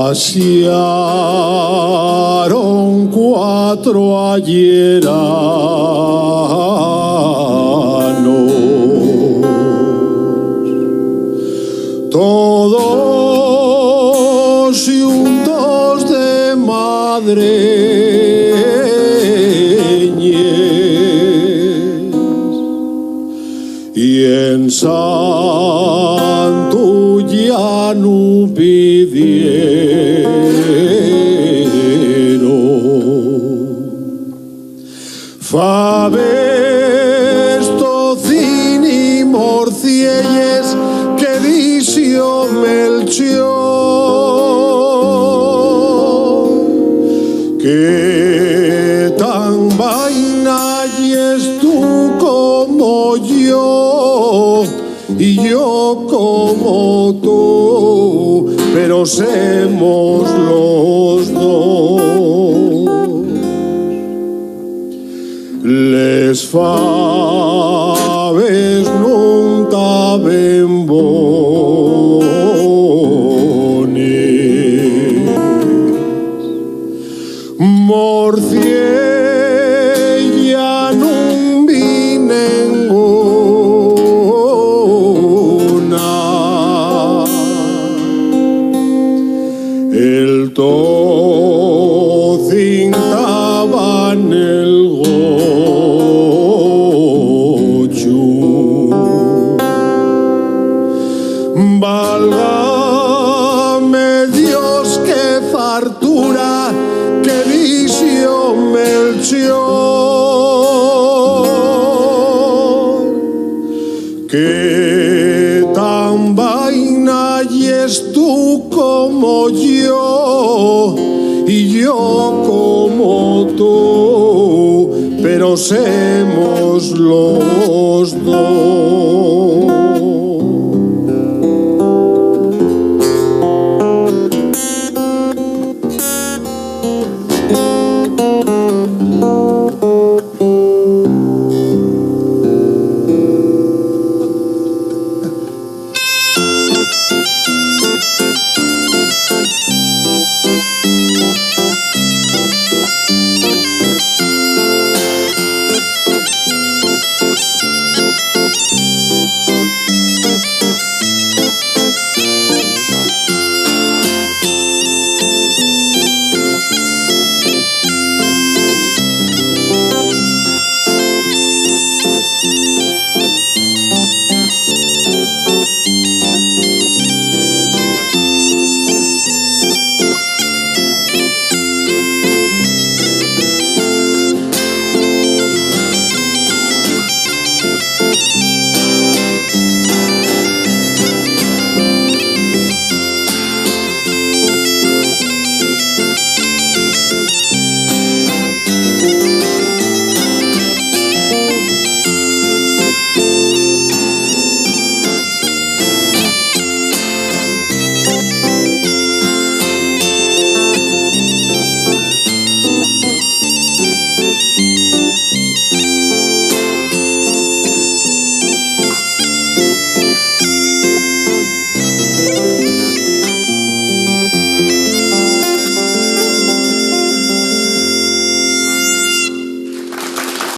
pasearon 4 ayeranos, todos juntos de madreñes, y en santo llano pidieron faves, tocín y morcielles que dició Melchior, que tan vaina y es tú como yo y yo como tú, pero semos los dos. Les faves nunca ven bones, morciella nun vi ninguna. El tocín estaba en el gocho. Válgame Dios, qué fartura que dició Melchior, que tan vaina y es tú como yo y yo como tú, pero semos los dos.